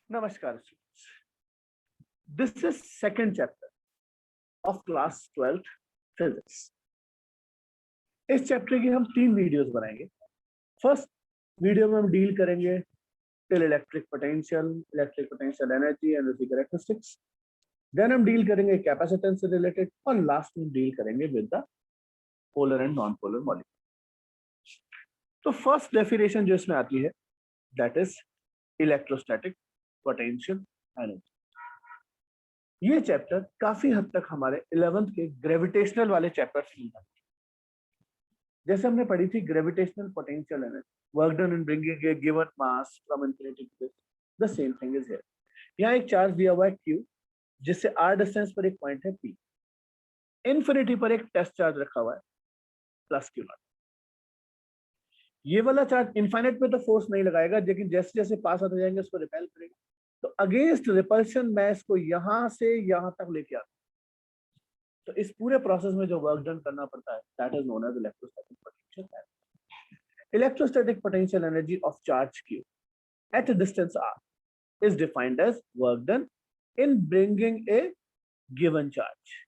Namaskar students. This is second chapter of class 12th physics. इस chapter की हम 3 videos बनाएंगे. फर्स्ट वीडियो में हम डील करेंगे till electric potential energy and उसकी कैरेक्टरिस्टिक्स. देन हम डील करेंगे कैपेसिटेंस से रिलेटेड और लास्ट में डील करेंगे with the polar and non polar molecule. तो फर्स्ट डेफिनेशन जो इसमें आती है that is electrostatic potential energy. ये चैप्टर काफी हद तक हमारे 11th के ग्रेविटेशनल वाले चैप्टर से मिलता है. जैसे हमने पढ़ी थी gravitational potential energy, work done in bringing a given mass from infinity to this, the same thing is here. यहाँ एक चार्ज दिया हुआ है Q, जिससे r डिस्टेंस पर एक पॉइंट है P. इन्फिनिटी पर एक टेस्ट चार्ज रखा हुआ है प्लस Q0. ये वाला चार्ज इनफाइनाइट में तो फोर्स नहीं लगाएगा, लेकिन जैसे जैसे पास आते जाएंगे उसको रिपेल करेगा. तो अगेंस्ट रिपल्शन मैं इसको यहां से यहां तक लेके आता हूं. तो इस पूरे प्रोसेस में जो वर्क डन करना पड़ता है that is known as electrostatic potential energy. Electrostatic potential energy of charge Q at a distance r is defined as work done in bringing a given charge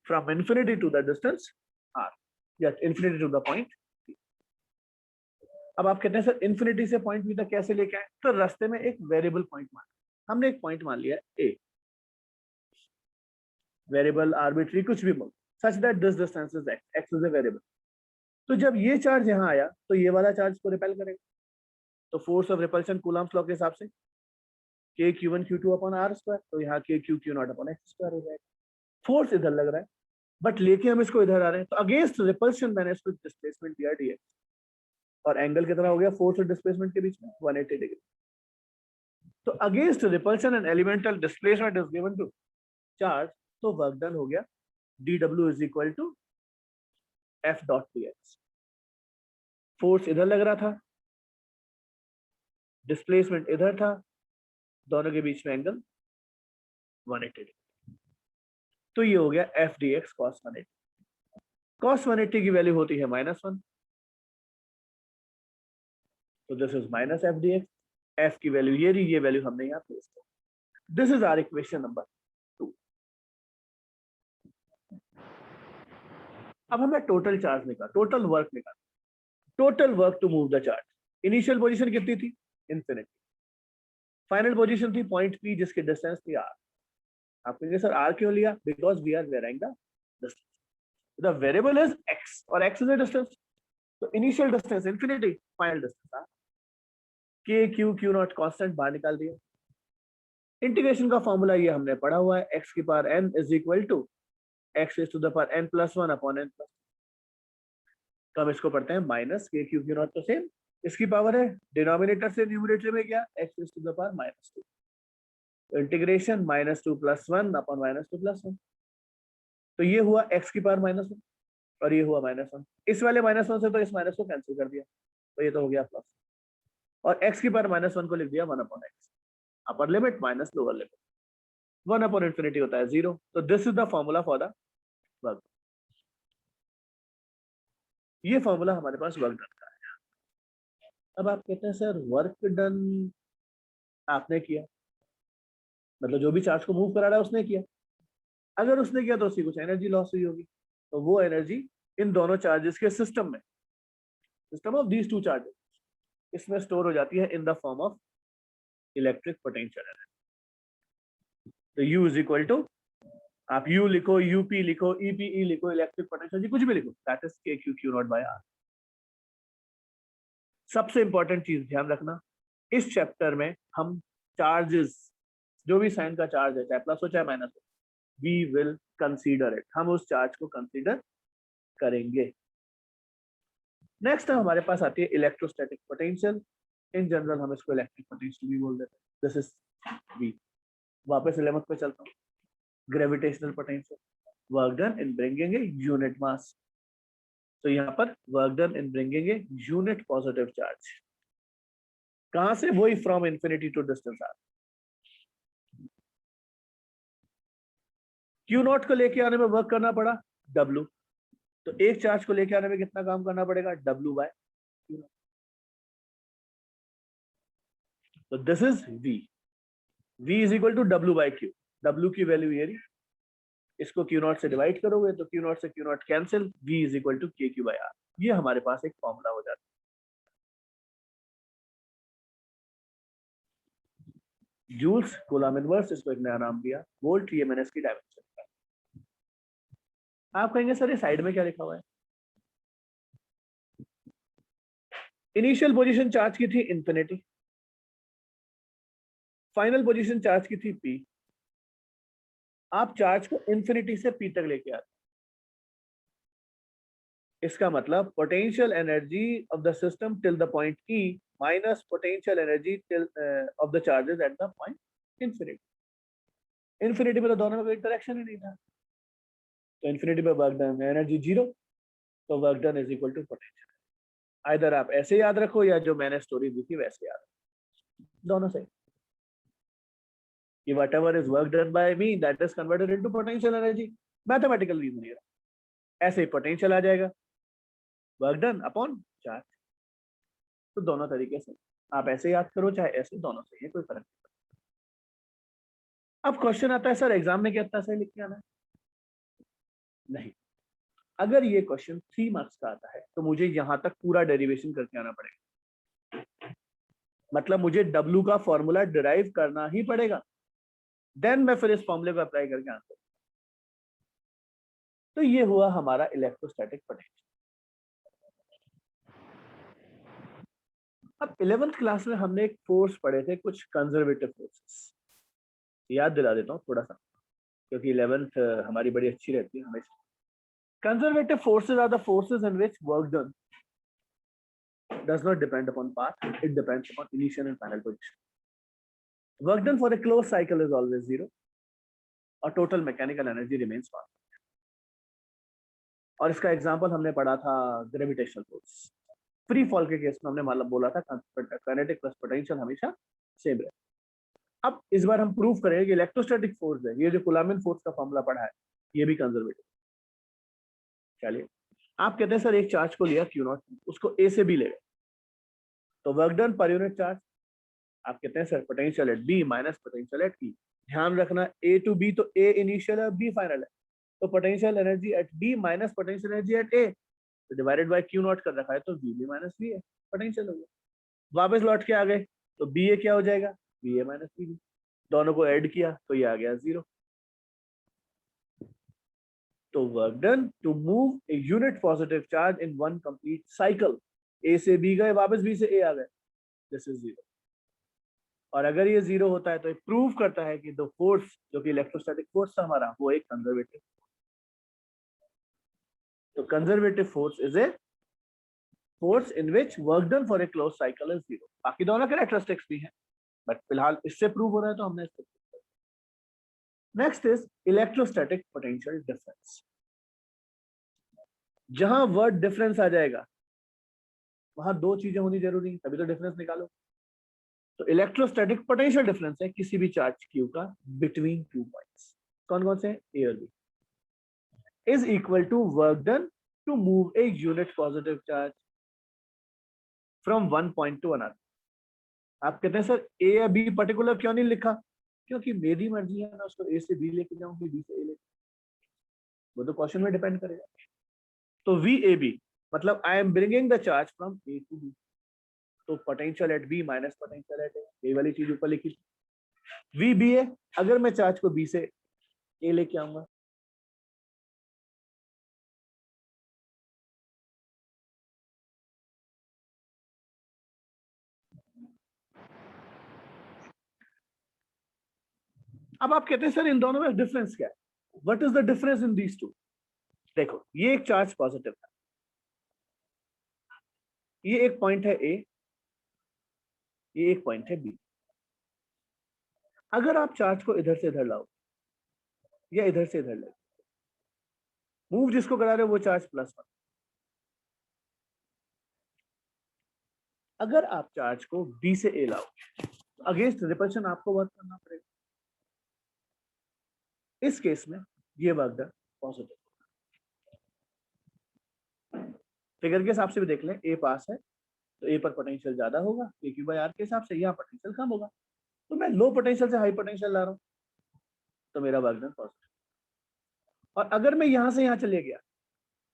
from infinity to the distance r, yet infinity to the point. अब आप कहते हैं sir infinity से point B तक कैसे लेके आए? तो रास्ते में एक वेरिएबल पॉइंट मान, हमने एक पॉइंट मान लिया ए, वेरिएबल आर्बिट्री कुछ भी बोल, such that this distance is x, x is a variable. तो जब ये चार्ज यहाँ आया तो ये वाला चार्ज को रिपेल करेगा. तो force of repulsion Coulomb's law के हिसाब से k q1 q2 upon r square, तो यहाँ k q q0 upon x square हो जाएगा. फोर्स इधर लग रहा है बट लेके हम इसको इधर आ रहे हैं, तो अगेंस्ट रिपल्शन मैंने इसको डिस्प्लेसमेंट दिया dx, और एंगल कितना हो गया फोर्स और डिस्प्लेसमेंट के बीच में 180 डिग्री. तो against repulsion and elemental displacement is given to charge, तो वर्क डन हो गया dw is equal to f dot dx. Force इधर लग रहा था, डिस्प्लेसमेंट इधर था, दोनों के बीच में एंगल 180 डिग्री. तो ये हो गया f dx cos 180. cos 180 की वैल्यू होती है -1, तो this is minus f dx. f की वैल्यू ये रही, ये वैल्यू हमने यहाँ प्लेस कर. This is our equation number 2. अब हमें टोटल चार्ज निकाल, टोटल वर्क निकाल, total work to move the charge. Initial position कितनी थी? इन्फिनिटी. फाइनल पोजीशन थी पॉइंट P जिसकी डिस्टेंस थी r. आप कहेंगे सर r क्यों लिया? Because we are varying the distance. The variable is x और x इज द डिस्टेंस. तो initial distance infinity, final distance r. k q q0 constant बाहर निकाल दिया. इंटीग्रेशन का फॉर्मूला ये हमने पढ़ा हुआ है, x की power n is equal to x is to the power n plus 1 upon n plus. तो हम इसको पढ़ते हैं माइनस k q q0, तो सेम इसकी पावर है, डिनोमिनेटर से न्यूमरेटर में क्या, x is to the power -2. तो इंटीग्रेशन -2 प्लस 1 अपॉन -2 प्लस 1. तो ये हुआ x की पावर -1 और ये हुआ -1. इस वाले -1 से तो इस माइनस को कैंसिल कर दिया, तो ये तो हो गया प्लस. और x की पावर -1 को लिख दिया 1 upon x, upper limit minus lower limit. 1 upon infinity होता है 0. तो this is the formula for the work. ये फॉर्मूला हमारे पास वर्क डन का है. अब आप कहते हैं सर वर्क डन आपने किया, मतलब जो भी चार्ज को मूव करा रहा है उसने किया. अगर उसने किया तो उसकी कुछ एनर्जी लॉस हुई होगी, तो वो एनर्जी इन दोनों चार्जेस के सिस्टम में, system of these two charges, इसमें स्टोर हो जाती है in the form of electric potential energy. तो U इज इक्वल टू, आप U लिखो, UP लिखो, EPE लिखो, इलेक्ट्रिक पोटेंशियल कुछ भी लिखो, that is k q q0 by r. सबसे इंपॉर्टेंट चीज ध्यान रखना, इस चैप्टर में हम चार्जेस, जो भी साइन का चार्ज है, चाहे प्लस हो चाहे माइनस हो, वी विल कंसीडर इट, हम उस चार्ज को कंसीडर करेंगे. नेक्स्ट हमारे पास आती है इलेक्ट्रोस्टैटिक पोटेंशियल. इन जनरल हम इसको इलेक्ट्रिक पोटेंशियल भी बोल देते हैं. This is V. वापस 11th पे चलता हूँ. Gravitational potential, work done in bringing a unit mass. तो यहाँ पर work done in bringing a unit positive charge. कहां से? वही from infinity to distance r. Q0 को लेके आने में वर्क करना पड़ा W, तो एक चार्ज को लेके आने में कितना काम करना पड़ेगा? W by Q0. तो this is V. V is equal to W by Q. W की वैल्यू ये रही, इसको Q नॉट से डिवाइड करोगे तो Q नॉट से Q nought cancel, V is equal to KQ by R. ये हमारे पास एक फॉर्मूला हो जाता है. जूल्स, कूलम इनवर्स, इसको एक नया नाम दिया, वोल्ट, ये मैंने इसकी डायमेंशन. आप कहेंगे सर ये साइड में क्या लिखा हुआ है? इनिशियल पोजीशन चार्ज की थी इंफिनिटी, फाइनल पोजीशन चार्ज की थी P. आप चार्ज को इंफिनिटी से P तक लेके आते, इसका मतलब potential energy of the system till the point E minus potential energy till of the charges at the point infinity. Infinity में तो दोनों में कोई इंटरेक्शन ही नहीं था, तो इंफिनिटी पे वर्क डन एनर्जी जीरो, तो work done is equal to potential. Either आप ऐसे याद रखो या जो मैंने स्टोरी दी थी वैसे याद रखो, दोनों सही. कि whatever is work done by me that is converted into potential energy. Mathematical reason ये, ऐसे ही पोटेंशियल आ जाएगा, वर्क डन अपॉन चार्ज. तो दोनों तरीके से आप ऐसे याद करो चाहे ऐसे, दोनों सही है, कोई फर्क नहीं पड़ता. अब क्वेश्चन आता है सर एग्जाम में क्या इतना सही लिख के आना है? नहीं, अगर ये क्वेश्चन 3 मार्क्स का आता है तो मुझे यहां तक पूरा डेरिवेशन करके आना पड़ेगा. मतलब मुझे W का फॉर्मूला डिराइव करना ही पड़ेगा, देन मैं फिर इस फॉर्मूले को अप्लाई करके आंसर. तो ये हुआ हमारा इलेक्ट्रोस्टैटिक पोटेंशियल. अब 11th क्लास में हमने एक फोर्स पढ़े थे, कुछ कंजर्वेटिव फोर्सेस. याद दिला देता हूँ थोड़ा सा, क्योंकि 11th हमारी बड़ी अच्छी रहती है हमेशा. Conservative forces are the forces in which work done does not depend upon path, it depends upon initial and final position. Work done for a closed cycle is always zero, और total mechanical energy remains constant. और इसका example हमने पढ़ा था gravitational force. Free fall के case में हमने मतलब बोला था काइनेटिक प्लस पोटेंशियल हमेशा सेम रहे. अब इस बार हम प्रूव करेंगे कि इलेक्ट्रोस्टैटिक फोर्स है, ये जो कूलम्ब फोर्स का फॉर्मूला पढ़ा है, ये भी कंजर्वेटिव. चलिए, आप कहते हैं सर एक चार्ज को लिया Q नॉट, उसको A से B ले गए, तो work done per unit charge. आप कहते हैं sir potential at B minus potential eight E. ध्यान रखना A टू B तो A इनिशियल है, B फाइनल है, तो potential energy at B minus potential energy at A, तो डिवाइडेड बाय Q नॉट कर रखा है, तो VB माइनस V है, पोटेंशियल हो गया. वापस लौट के आ गए तो BA क्या हो जाएगा, VA माइनस VB. दोनों को ऐड किया तो ये आ गया 0. तो work done to move a unit positive charge in one complete cycle, A से B गए, वापस B से A आ गए, दिस इज 0. और अगर ये 0 होता है तो प्रूव करता है कि द फोर्स जो कि इलेक्ट्रोस्टैटिक फोर्स था हमारा, वो एक कंजर्वेटिव. तो conservative force is a force in which work done for a close cycle is 0. बाकी दोनों कैरेक्टरिस्टिक्स भी हैं, बट फिलहाल इससे प्रूव हो रहा है तो हमने इससे. Next is electrostatic potential difference. जहां वर्ड डिफरेंस आ जाएगा वहां दो चीजें होनी जरूरी है, तभी तो डिफरेंस निकालो. तो इलेक्ट्रोस्टैटिक पोटेंशियल डिफरेंस है किसी भी चार्ज Q का बिटवीन 2 पॉइंट्स. कौन कौन से हैं? A और B. Is equal to work done to move a unit positive charge from one point to another. आप कहते हैं सर A या B पर्टिकुलर क्यों नहीं लिखा? क्योंकि मेरी मर्जी है, मैं उसको A से B लेके जाऊं फिर B से A लेके, वो तो क्वेश्चन में डिपेंड करेगा. तो VAB मतलब I am bringing the charge from A to B, तो potential at B minus potential at A, ये वाली चीज ऊपर लिखी. VBA अगर मैं चार्ज को B से A लेके आऊंगा, अब आप कहते हैं सर इन दोनों में डिफरेंस क्या है? What is the difference in these two? देखो, ये एक चार्ज पॉजिटिव है, ये एक पॉइंट है A, ये एक पॉइंट है B. अगर आप चार्ज को इधर से इधर लाओ या इधर से इधर ले, मूव जिसको करा रहे हो वो चार्ज +1. अगर आप चार्ज को B से A लाओ तो अगेंस्ट रिपल्शन आपको वर्क करना पड़ेगा. इस केस में ये वर्क डन पॉजिटिव. फिगर के हिसाब से भी देख लें, A पास है, तो ए पर पोटेंशियल ज्यादा होगा के क्यू बाई आर के हिसाब से, यहाँ पोटेंशियल कम होगा। तो मैं लो पोटेंशियल से हाई पोटेंशियल ला रहा हूँ, तो मेरा वर्क डन पॉजिटिव। और अगर मैं यहाँ से यहाँ चले गया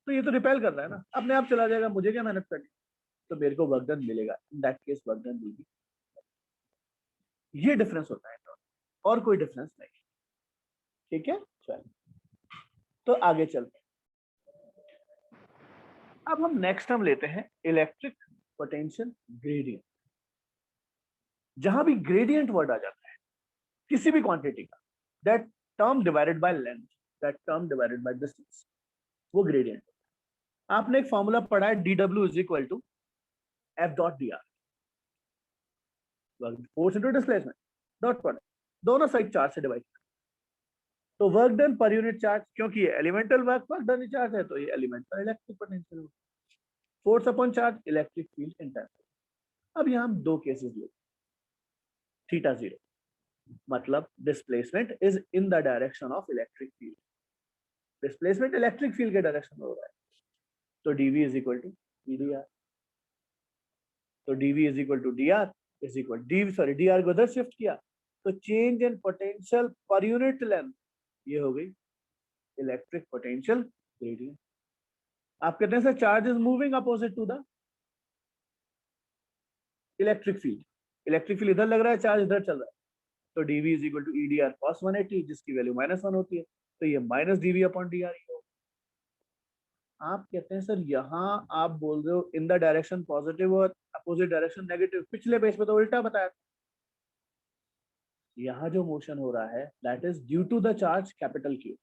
तो ये तो रिपेल कर रहा है ना, अपने आप चला जाएगा, मुझे क्या मेहनत करनी, तो मेरे को वर्क डन मिलेगा। In that case work done will be. ये डिफरेंस होता है और कोई डिफरेंस नहीं। ठीक है, चलो तो आगे चलते हैं। अब हम नेक्स्ट टर्म लेते हैं इलेक्ट्रिक पोटेंशियल ग्रेडियंट। जहां भी ग्रेडियंट वर्ड आ जाता है किसी भी क्वांटिटी का, that term divided by length, that term divided by distance, वो ग्रेडियंट। आपने एक फॉर्मूला पढ़ा है dw is equal to F dot D R, force into displacement dot product, दोनों साइड चार्ज से डिवाइड। तो work done per unit charge, क्योंकि ये एलिमेंटल वर्क डन चार्ज है, तो ये एलिमेंट पर इलेक्ट्रिक पोटेंशियल होगा। Force upon charge, electric field intensity. अब यहाँ हम दो केसेस लेते, थीटा जीरो, मतलब displacement is in the direction of electric field, displacement electric field के डायरेक्शन में हो रहा है, तो dv is equal to dr। तो dv is equal to dr is equal dr को उधर शिफ्ट किया, तो change in potential per unit length, ये हो गई इलेक्ट्रिक पोटेंशियल ग्रेडियंट। आप कहते हैं sir charge is moving opposite to the electric field, electric field इधर लग रहा है, चार्ज इधर चल रहा है, तो dv is equal to edr cos 180, जिसकी वैल्यू -1 होती है, तो ये माइनस dv अपॉन dr। आप कहते हैं सर यहाँ आप बोल रहे हो इन द डायरेक्शन पॉजिटिव और अपोजिट डायरेक्शन नेगेटिव, पिछले पेज पे तो उल्टा बताया। यहाँ जो मोशन हो रहा है that is due to the charge capital Q,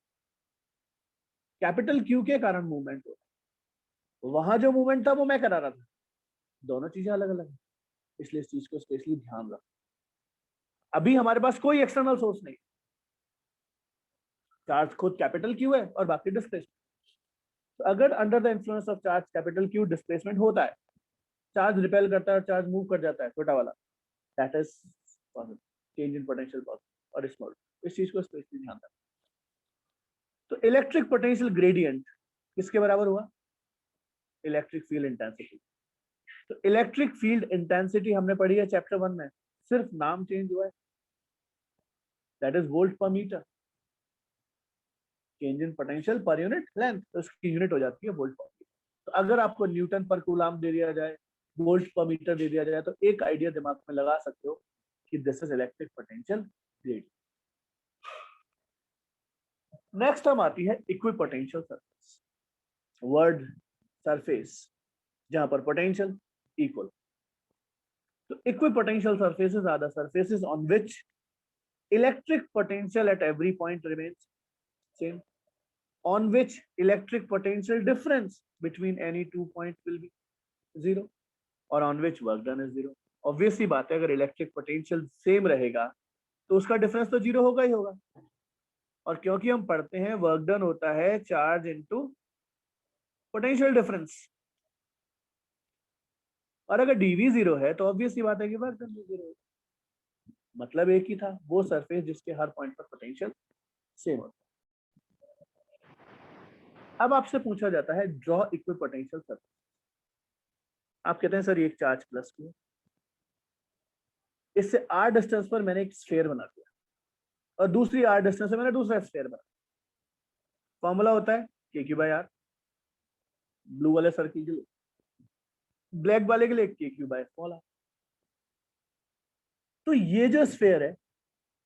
capital Q के कारण मूवमेंट हो रहा है। वहां जो मूवमेंट था वो मैं करा रहा था, दोनों चीजें अलग अलग है, इसलिए इस चीज को स्पेशली ध्यान रखो। अभी हमारे पास कोई एक्सटर्नल सोर्स नहीं, चार्ज खुद कैपिटल क्यू है और बाकी डिस्प्लेसमेंट। तो अगर under the influence of charge capital Q displacement होता है, चार्ज रिपेल करता है और चार्ज मूव कर जाता है, छोटा वाला, that is change in potential positive और स्मॉल, इस चीज को स्पेशली ध्यान रखना। तो इलेक्ट्रिक पोटेंशियल ग्रेडियंट किसके बराबर हुआ, इलेक्ट्रिक फील्ड इंटेंसिटी। तो इलेक्ट्रिक फील्ड इंटेंसिटी हमने पढ़ी है चैप्टर 1 में, सिर्फ नाम चेंज हुआ है, that is volt per metre. Change in potential per unit length, तो उसकी यूनिट हो जाती है वोल्ट पर मीटर। तो अगर आपको न्यूटन पर कूलाम दे दिया जाए, वोल्ट पर मीटर दे दिया जाए, तो एक आइडिया दिमाग में लगा सकते हो कि this is electric potential gradient. Next हम आती है इक्विपोटेंशियल सरफेस, वर्ड सरफेस जहां पर पोटेंशियल इक्वल। तो equipotential surfaces are the surfaces on which electric potential at every point remains same, on which electric potential difference between any 2 points will be 0, और on which work done is 0। Obviously बात है, अगर electric potential same रहेगा तो उसका difference तो 0 होगा ही होगा। और क्योंकि हम पढ़ते हैं वर्क डन होता है चार्ज इनटू पोटेंशियल डिफरेंस, और अगर dv 0 है तो ऑब्वियसली बात है कि वर्क डन भी 0 है। मतलब एक ही था, वो सरफेस जिसके हर पॉइंट पर पोटेंशियल सेम होता है। अब आपसे पूछा जाता है ड्रॉ इक्विपोटेंशियल सरफेस। आप कहते हैं सर ये एक चार्ज प्लस क्यू, इससे r डिस्टेंस पर मैंने एक स्फीयर बना दिया और दूसरी r डिस्टेंस से मैंने दूसरा स्फीयर बना। फॉर्मूला होता है के क्यू बाई आर, ब्लू वाले सर्किल के लिए, ब्लैक वाले के लिए के क्यू बाई स्मॉल आर। तो ये जो स्फीयर है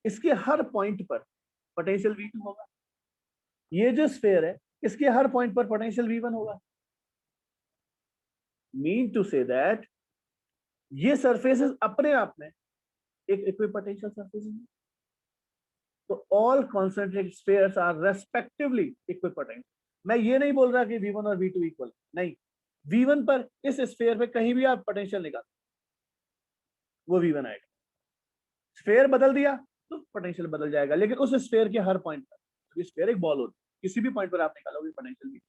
इसके हर पॉइंट पर पोटेंशियल V2 होगा, ये जो स्फीयर है इसके हर पॉइंट पर पोटेंशियल V1 होगा। मीन टू से दैट ये सरफेसेस अपने आप में एक इक्विपोटेंशियल सरफेसेस हैं। तो all concentric spheres are respectively equipotential. मैं ये नहीं बोल रहा कि V1 और V2 इक्वल, नहीं, V1 पर इस स्फीयर पे कहीं भी आप पोटेंशियल निकाल, वो V1 आएगा। स्फीयर बदल दिया तो पोटेंशियल बदल जाएगा, लेकिन उस स्फीयर के हर पॉइंट पर, स्फीयर एक बॉल होती है, किसी भी पॉइंट पर आप निकालोगे पोटेंशियल V2।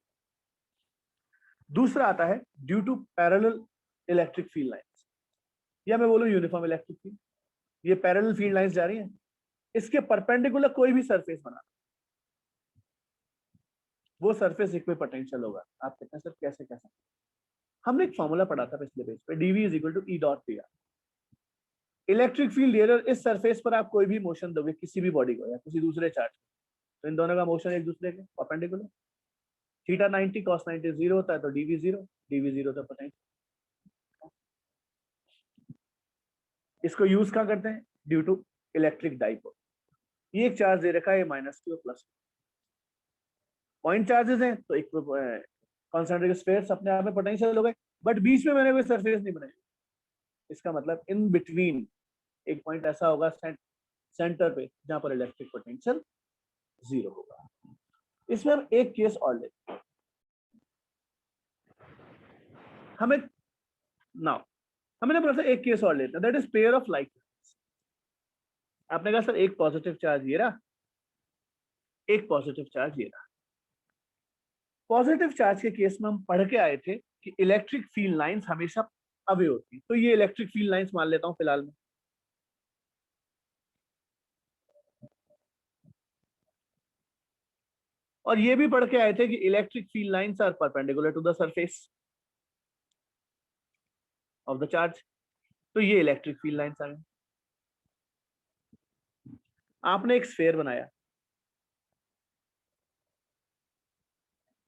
दूसरा आता है due to parallel electric field lines, या मैं बोलूं यूनिफॉर्म इलेक्ट्रिक फील्ड। ये पैरेलल फील्ड लाइंस जा रही हैं, इसके परपेंडिकुलर कोई भी सरफेस बना, वो सरफेस इक्विपोटेंशियल होगा। आप कहते हैं सर कैसे कैसे? हमने एक फॉर्मूला पढ़ा था पिछले पेज पे, dv is equal to E dot P R. Electric field error, इस सरफेस पर आप कोई भी मोशन दोगे किसी भी बॉडी को या किसी दूसरे चार्ज, तो इन दोनों का मोशन एक दूसरे के परपेंडिकुलर, थीटा 90 cos 90 जीरो होता है तो dv जीरो तो पोटेंशियल। इसको यूज कहाँ करते हैं? Due to electric dipole. ये एक चार्ज दे रखा है minus Q plus, point charges हैं तो एक कॉन्सेंट्रिक स्फीयर्स अपने आप में पोटेंशियल हो गए, बट बीच में मैंने कोई सरफेस नहीं बनाई। इसका मतलब इन बिटवीन एक पॉइंट ऐसा होगा सेंटर पे जहां पर इलेक्ट्रिक पोटेंशियल जीरो होगा। इसमें हम एक केस और लेते हैं। हमें नाउ हमने बोला था एक केस और लेते हैं, that is pair of like. आपने कहा सर एक पॉजिटिव चार्ज ये रहा, एक पॉजिटिव चार्ज ये रहा। पॉजिटिव चार्ज के केस में हम पढ़ के आए थे कि इलेक्ट्रिक फील्ड लाइंस हमेशा अवे होती है, तो ये इलेक्ट्रिक फील्ड लाइंस मान लेता हूं फिलहाल में। और ये भी पढ़ के आए थे कि electric field lines are perpendicular to the surface of the charge, तो ये इलेक्ट्रिक फील्ड लाइंस आ गई। आपने एक स्फीयर बनाया,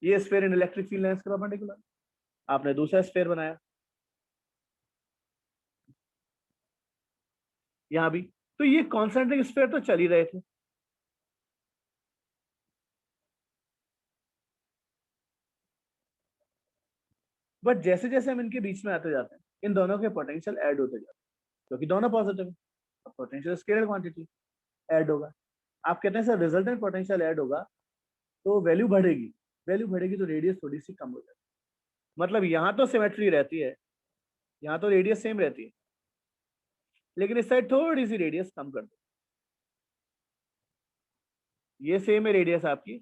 ये स्फीयर इन इलेक्ट्रिक फील्ड लाइंस के परपेंडिकुलर। आपने दूसरा स्फीयर बनाया यहां भी, तो ये कॉन्सेंट्रिक स्फीयर तो चल ही रहे थे। बट जैसे जैसे हम इनके बीच में आते जाते हैं, इन दोनों के पोटेंशियल ऐड होते जाते हैं, क्योंकि दोनों पॉजिटिव है। अब पोटेंशियल स्केलर क्वांटिटी ऐड होगा। आप कहते हैं सर रिजल्टेंट पोटेंशियल ऐड होगा तो वैल्यू बढ़ेगी, वैल्यू बढ़ेगी तो रेडियस थोड़ी सी कम हो जाएगी। मतलब यहाँ तो सिमेट्री रहती है, यहाँ तो रेडियस सेम रहती है, लेकिन इस साइड थोड़ी सी रेडियस कम कर दो। ये सेम है रेडियस आपकी,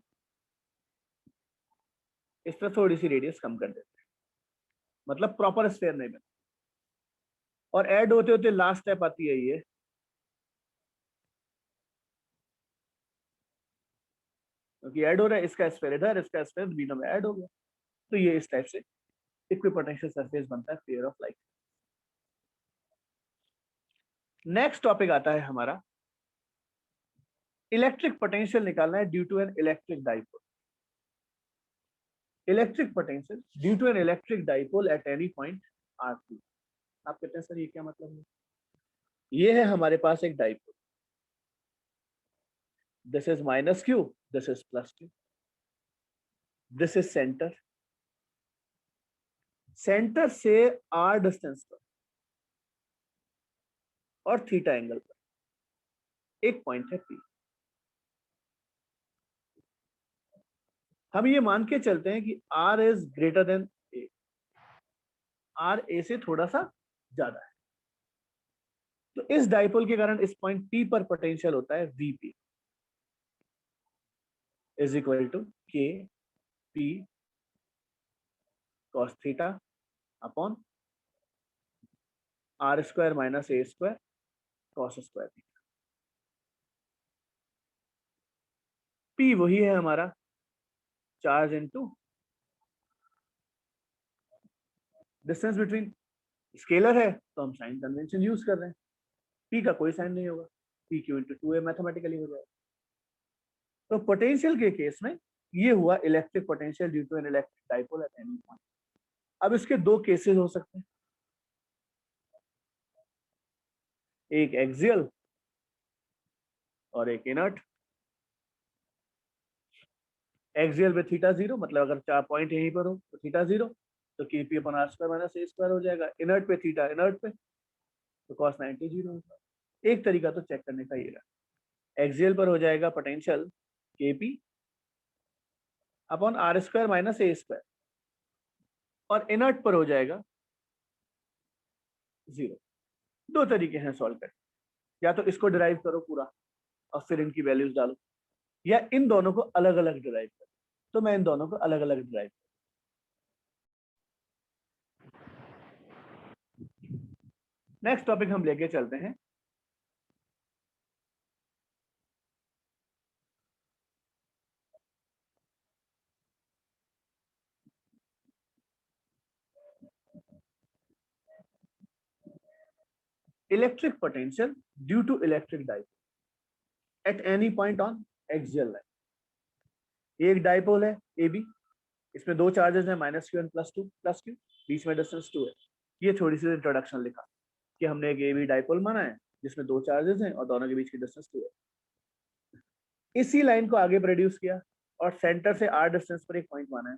इस पर थोड़ी सी रेडियस कम कर देते हैं, मतलब प्रॉपर स्फीयर नहीं बना। और ऐड होते होते लास्ट स्टेप आती है ये, क्योंकि ऐड हो रहा है, इसका स्फीयर इधर, इसका स्फीयर बीच में ऐड हो गया, तो ये इस टाइप से इक्विपोटेंशियल सरफेस बनता है pair of like. Next topic आता है हमारा, इलेक्ट्रिक पोटेंशियल निकालना है due to an electric dipole. Electric potential due to an electric dipole at any point R2। आप कहते हैं सर ये क्या मतलब है? ये है हमारे पास एक dipole, this is minus Q, this is plus Q, this is centre, centre से R डिस्टेंस पर और थीटा एंगल पर एक पॉइंट है P। हम ये मान के चलते हैं कि R is greater than A, R A से थोड़ा सा ज्यादा है, तो इस डाइपोल के कारण इस पॉइंट P पर पोटेंशियल होता है VP is equal to K P cos theta upon R square minus A square cos square theta. P वही है हमारा charge into distance between, scalar है तो हम साइन कन्वेंशन यूज कर रहे हैं, P का कोई साइन नहीं होगा, P Q into 2A mathematically हो जाएगा। तो पोटेंशियल के केस में ये हुआ electric potential due to an electric dipole at any point. अब इसके दो केसेस हो सकते हैं, एक एक्सियल और एक इनर्ट। एक्सियल पे थीटा जीरो, मतलब अगर चार पॉइंट यहीं पर हो तो थीटा जीरो, तो K P upon R square minus A square हो जाएगा। इनर्ट पे थीटा इनर्ट पे तो कॉस 90 जीरो होगा। एक तरीका तो चेक करने का ये रहा, एक्सियल पर हो जाएगा potential K P upon R square minus A square, और इनर्ट पर हो जाएगा जीरो। दो तरीके हैं सॉल्व करने, या तो इसको डिराइव करो पूरा और फिर इनकी वैल्यूज डालो, या इन दोनों को अलग अलग डिराइव करो। तो मैं इन दोनों को अलग अलग डिराइव, नेक्स्ट टॉपिक हम लेके चलते हैं electric potential due to electric dipole at any point on axial line. एक डाइपोल है ए बी, इसमें दो चार्जेस हैं -q एंड +2 बीच में डिस्टेंस 2 है। ये थोड़ी सी इंट्रोडक्शन लिखा कि हमने एक ए बी डाइपोल माना है जिसमें दो चार्जेस हैं और दोनों के बीच की डिस्टेंस 2 है। इसी लाइन को आगे प्रोड्यूस किया और सेंटर से r डिस्टेंस पर एक पॉइंट माना है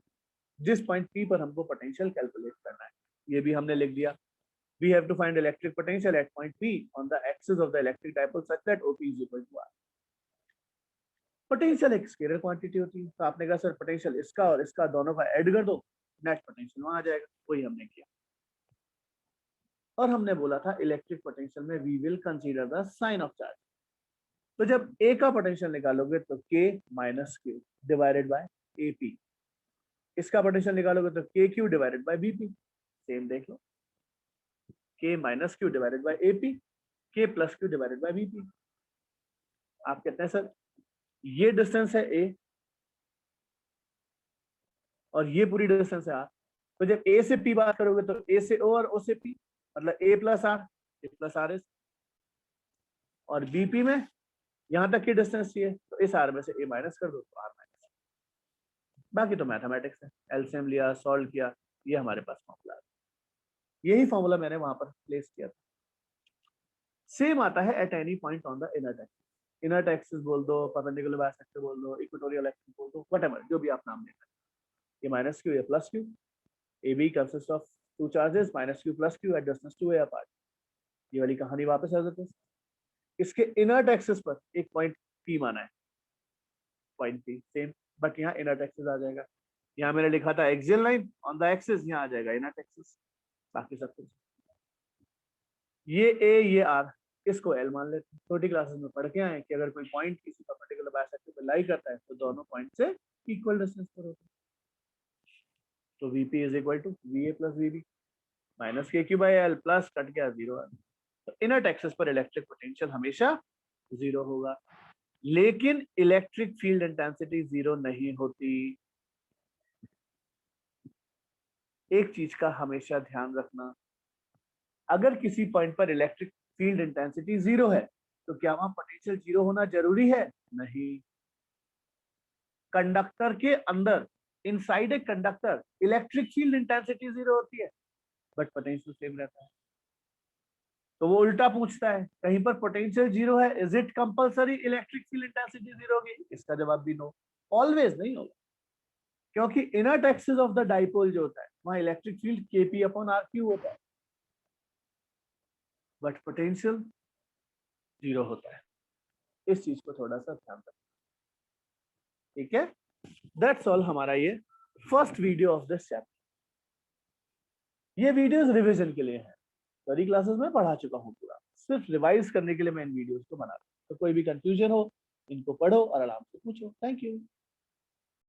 जिस पॉइंट P पर हमको पोटेंशियल कैलकुलेट करना है। ये भी हमने लिख दिया। We have to find electric potential at point P on the axis of the electric dipole such that OP is equal to R. Potential एक स्केलर क्वांटिटी होती है, तो आपने कहा सर पोटेंशियल इसका और इसका दोनों का ऐड कर दो, नेट पोटेंशियल वहां आ जाएगा। वही हमने किया और हमने बोला था इलेक्ट्रिक पोटेंशियल में we will consider the sign of charge. तो जब ए का पोटेंशियल निकालोगे तो K minus Q divided by AP, इसका पोटेंशियल निकालोगे तो KQ divided by BP। Same देख लो, K minus Q divided by AP, K plus Q divided by BP। आप कहते हैं सर ये डिस्टेंस है A और ये पूरी डिस्टेंस है R, तो जब A से P बात करोगे तो A से O और O से P, मतलब A प्लस R S, और BP में यहां तक की डिस्टेंस चाहिए तो इस R में से A माइनस कर दो तो R माइनस। बाकी तो मैथमेटिक्स है, एलसीएम लिया, सॉल्व किया, ये हमारे पास फॉर्मूला है। यही फॉर्मूला मैंने वहां पर प्लेस किया था। सेम आता है eight any point on the inner axis बोल दो, परपेंडिकुलर बाइसेक्टर बोल दो, इक्वेटोरियल एक्सिस बोल दो, व्हाटएवर जो भी आप नाम देते हैं। ये माइनस क्यू, ये plus Q, A B consist of two charges minus Q plus Q at distance 2a apart. ये वाली कहानी वापस आ जाती है। इसके इनर एक्सिस पर एक पॉइंट P माना है, पॉइंट P सेम, बट यहाँ इनर एक्सिस आ जाएगा। यहाँ मैंने लिखा था axial line on the axis, यहाँ आ जाएगा इनर एक्सिस, बाकी सब कुछ। ये A ये R, इसको L मान लेते हैं। छोटी क्लासेस में पढ़ के आए कि अगर कोई पॉइंट किसी परपेंडिकुलर बाइसेक्टर पे लाई करता है तो दोनों पॉइंट से इक्वल डिस्टेंस पर होता है। तो VP is equal to VA plus VB minus KQ by L plus cut गया 0। तो इनर एक्सिस पर इलेक्ट्रिक पोटेंशियल हमेशा 0 होगा, लेकिन इलेक्ट्रिक फील्ड इंटेंसिटी 0 नहीं होती। एक चीज का हमेशा ध्यान रखना, अगर किसी पॉइंट पर इलेक्ट्रिक फील्ड इंटेंसिटी 0 है तो क्या वहां पोटेंशियल 0 होना जरूरी है? नहीं। कंडक्टर के अंदर, inside a conductor, electric field intensity 0 होती है बट पोटेंशियल सेम रहता है। तो वो उल्टा पूछता है, कहीं पर पोटेंशियल 0 है, is it compulsory electric field intensity 0 होगी? इसका जवाब भी नो, ऑलवेज नहीं होगा, क्योंकि inner axis of the dipole जो होता है वहां electric field KP upon RQ होता है बट पोटेंशियल 0 होता है। इस चीज को थोड़ा सा ध्यान रखना, ठीक है। दैट्स ऑल हमारा ये first video of this chapter. ये वीडियोस रिवीजन के लिए है, सारी क्लासेस में पढ़ा चुका हूँ पूरा, सिर्फ रिवाइज करने के लिए मैं इन वीडियोस को बना रहा हूँ। तो कोई भी कंफ्यूजन हो इनको पढ़ो और आराम से पूछो। Thank you.